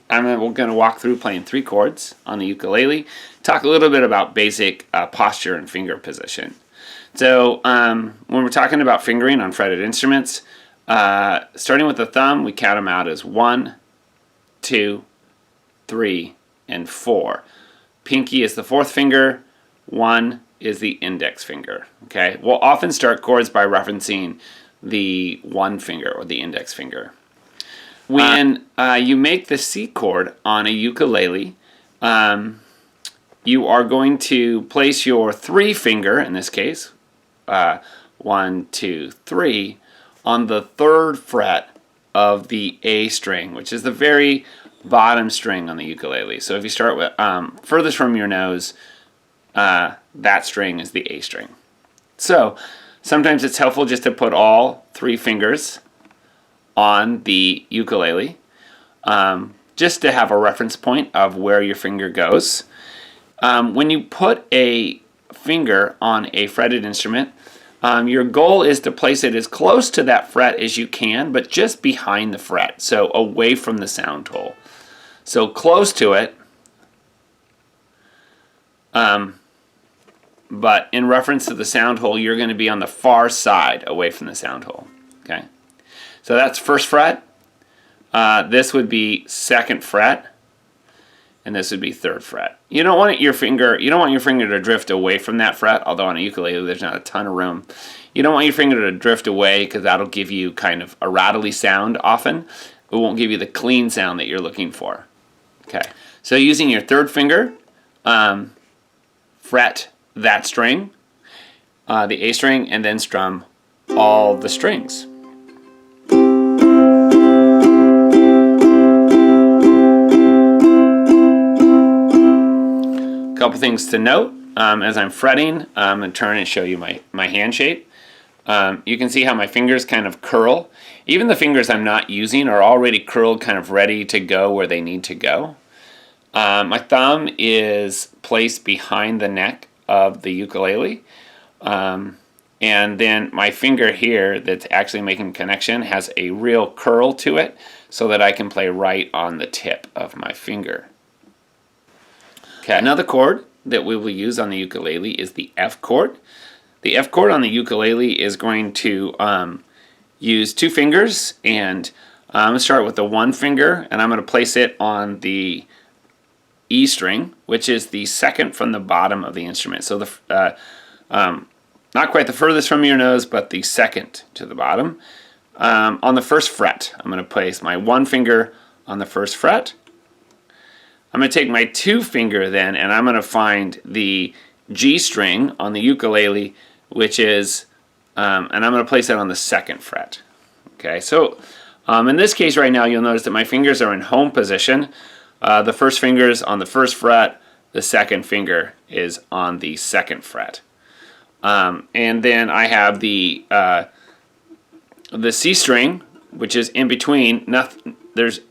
we're going to walk through playing 3 chords on the ukulele, talk a little bit about basic posture and finger position. So when we're talking about fingering on fretted instruments, starting with the thumb, we count them out as 1, 2, 3, and 4. Pinky is the 4th finger, 1 is the index finger. Okay, we'll often start chords by referencing the 1 finger or the index finger. When you make the C chord on a ukulele, you are going to place your 3 finger, in this case, 1, 2, 3, on the 3rd fret of the A string, which is the very bottom string on the ukulele. So if you start with furthest from your nose, that string is the A string. So sometimes it's helpful just to put all 3 fingers on the ukulele, just to have a reference point of where your finger goes. When you put a finger on a fretted instrument, your goal is to place it as close to that fret as you can, but just behind the fret, so away from the sound hole. So close to it, but in reference to the sound hole, you're going to be on the far side away from the sound hole. Okay, so that's 1st fret. This would be 2nd fret, and this would be 3rd fret. You don't want your finger to drift away from that fret, although on a ukulele there's not a ton of room. You don't want your finger to drift away because that'll give you kind of a rattly sound often. It won't give you the clean sound that you're looking for. Okay, so using your 3rd finger, fret that string, the A string, and then strum all the strings. Couple things to note as I'm fretting. I'm going to turn and show you my hand shape. You can see how my fingers kind of curl. Even the fingers I'm not using are already curled, kind of ready to go where they need to go. My thumb is placed behind the neck of the ukulele. And then my finger here that's actually making connection has a real curl to it so that I can play right on the tip of my finger. Okay, another chord that we will use on the ukulele is the F chord. The F chord on the ukulele is going to use 2 fingers, and I'm going to start with the 1 finger, and I'm going to place it on the E string, which is the 2nd from the bottom of the instrument. So the not quite the furthest from your nose, but the 2nd to the bottom. On the 1st fret, I'm going to place my 1 finger on the 1st fret. I'm going to take my 2 finger then, and I'm going to find the G string on the ukulele, which is, and I'm going to place that on the 2nd fret. Okay, so in this case right now, you'll notice that my fingers are in home position. The 1st finger is on the 1st fret, the 2nd finger is on the 2nd fret. And then I have the C string, which is in between.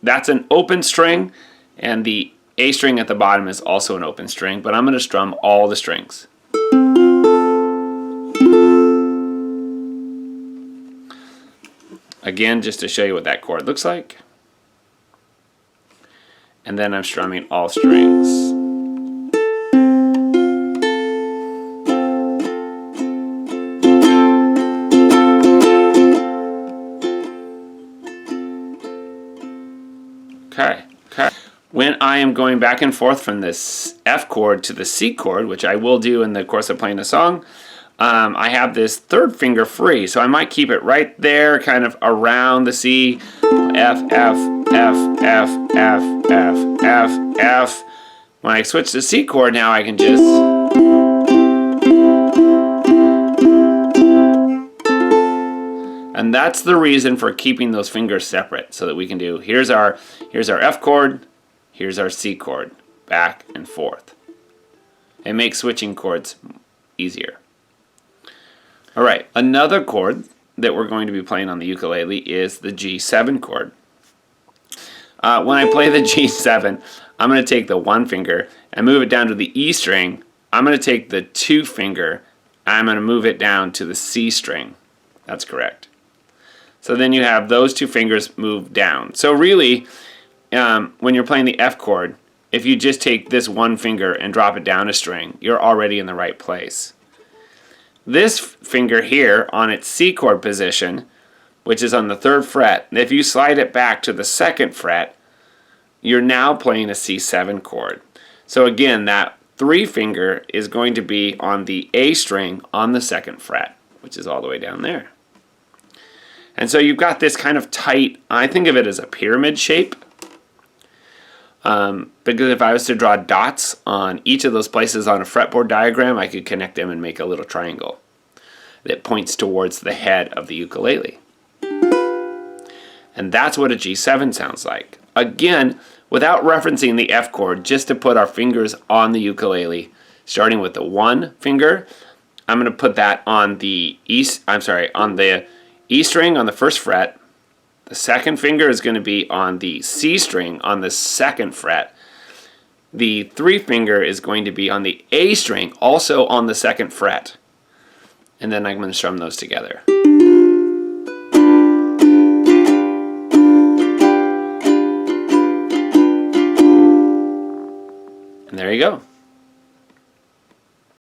That's an open string, and the A string at the bottom is also an open string, but I'm going to strum all the strings. Again, just to show you what that chord looks like. And then I'm strumming all strings. Okay. When I am going back and forth from this F chord to the C chord, which I will do in the course of playing the song, I have this 3rd finger free, so I might keep it right there, kind of around the C. F, F, F, F, F, F, F, F. When I switch to C chord now, I can just... And that's the reason for keeping those fingers separate, so that we can do, here's our F chord, here's our C chord, back and forth. It makes switching chords easier. All right, another chord that we're going to be playing on the ukulele is the G7 chord. When I play the G7, I'm going to take the 1 finger and move it down to the E string. I'm going to take the 2 finger, I'm going to move it down to the C string. That's correct. So then you have those 2 fingers move down. So really, when you're playing the F chord, if you just take this one finger and drop it down a string, you're already in the right place. This finger here on its C chord position, which is on the 3rd fret, if you slide it back to the 2nd fret, you're now playing a C7 chord. So again, that 3 finger is going to be on the A string on the 2nd fret, which is all the way down there. And so you've got this kind of tight, I think of it as a pyramid shape. Because if I was to draw dots on each of those places on a fretboard diagram, I could connect them and make a little triangle that points towards the head of the ukulele. And that's what a G7 sounds like. Again, without referencing the F chord, just to put our fingers on the ukulele, starting with the 1 finger, I'm going to put that on the E string on the 1st fret. The 2nd finger is going to be on the C string on the 2nd fret. The 3 finger is going to be on the A string, also on the 2nd fret. And then I'm going to strum those together. And there you go.